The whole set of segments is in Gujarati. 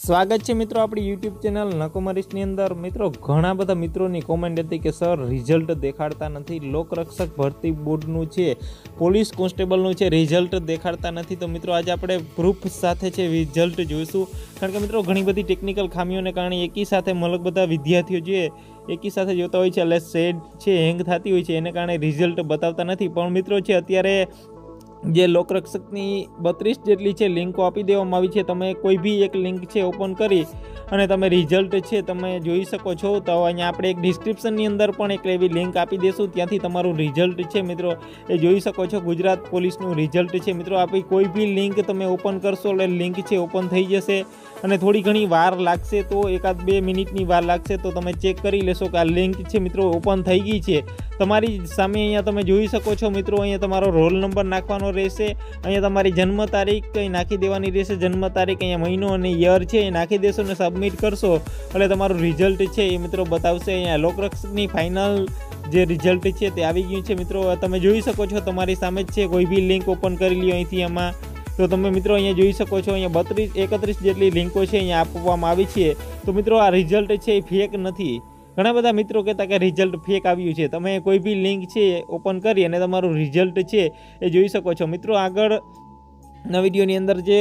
સ્વાગત છે મિત્રો આપણી યુટ્યુબ ચેનલ નકોમરીશની અંદર। મિત્રો ઘણા બધા મિત્રોની કોમેન્ટ હતી કે સર રિઝલ્ટ દેખાડતા નથી, લોકરક્ષક ભરતી બોર્ડનું છે, પોલીસ કોન્સ્ટેબલનું છે, રિઝલ્ટ દેખાડતા નથી। તો મિત્રો આજે આપણે પ્રૂફ સાથે છે રિઝલ્ટ જોઈશું, કારણ કે મિત્રો ઘણી બધી ટેકનિકલ ખામીઓને કારણે એકી સાથે મલક બધા વિદ્યાર્થીઓ જે એકી સાથે જોતા હોય છે એટલે સેડ છે હેંગ થતી હોય છે, એને કારણે રિઝલ્ટ બતાવતા નથી। પણ મિત્રો છે અત્યારે જે લોકરક્ષકની 32 જેટલી છે લિંકો આપી દેવામાં આવી છે। તમે કોઈ બી એક લિંક છે ઓપન કરી અને તમે રિઝલ્ટ છે તમે જોઈ શકો છો। તો અહીંયા આપણે એક ડિસ્ક્રિપ્શનની અંદર પણ એક એવી લિંક આપી દઈશું, ત્યાંથી તમારું રિઝલ્ટ છે મિત્રો એ જોઈ શકો છો। ગુજરાત પોલીસનું રિઝલ્ટ છે મિત્રો, આપણી કોઈ બી લિંક તમે ઓપન કરશો એટલે લિંક છે ઓપન થઈ જશે અને થોડી ઘણી વાર લાગશે, તો 1-2 મિનિટની વાર લાગશે, તો તમે ચેક કરી લેશો કે આ લિંક છે મિત્રો ઓપન થઈ ગઈ છે। તમારી સામે અહીંયા તમે જોઈ શકો છો મિત્રો, અહીંયા તમારો રોલ નંબર નાખવાનો રહેશે, અહીંયા તમારી જન્મ તારીખ કંઈ નાખી દેવાની રહેશે, જન્મ તારીખ, અહીંયા મહિનો અને યર છે એ નાખી દેશો અને સબમિટ કરશો એટલે તમારું રિઝલ્ટ છે એ મિત્રો બતાવશે। અહીંયા લોકરક્ષકની ફાઇનલ જે રિઝલ્ટ છે તે આવી ગયું છે મિત્રો, તમે જોઈ શકો છો તમારી સામે જ છે। કોઈ બી લિંક ઓપન કરી લ્યો અહીંથી એમાં, તો તમે મિત્રો અહીંયા જોઈ શકો છો અહીંયા 31 જેટલી લિંકો છે અહીંયા આપવામાં આવી છે। તો મિત્રો આ રિઝલ્ટ છે એ ફેક નથી। ઘણા બધા મિત્રો કહેતા કે રિઝલ્ટ ફેક આવ્યું છે, તમે કોઈ બી લિંક છે ઓપન કરી અને તમારું રિઝલ્ટ છે એ જોઈ શકો છો। મિત્રો આગળના વિડીયોની અંદર જે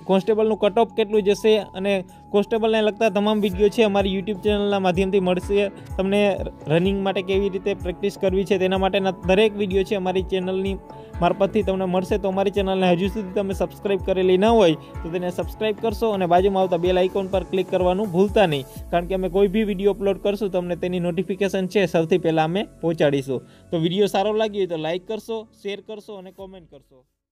કોન્સ્ટેબલનું કટ ઓફ કેટલું જશે અને કોન્સ્ટેબલને લગતા તમામ વિડીયો છે અમારી યુટ્યુબ ચેનલના માધ્યમથી મળશે। તમને રનિંગ માટે કેવી રીતે પ્રેક્ટિસ કરવી છે તેના માટેના દરેક વિડીયો છે અમારી ચેનલની મારફતથી તમને મળશે। તો અમારી ચેનલને હજુ સુધી તમે સબસ્ક્રાઈબ કરેલી ન હોય તો તેને સબસ્ક્રાઈબ કરશો અને બાજુમાં આવતા બેલ આઇકોન પર ક્લિક કરવાનું ભૂલતા નહીં, કારણ કે અમે કોઈ બી વિડીયો અપલોડ કરશું તમને તેની નોટિફિકેશન છે સૌથી પહેલાં અમે પહોંચાડીશું। તો વિડીયો સારો લાગ્યો હોય તો લાઇક કરશો, શેર કરશો અને કોમેન્ટ કરશો।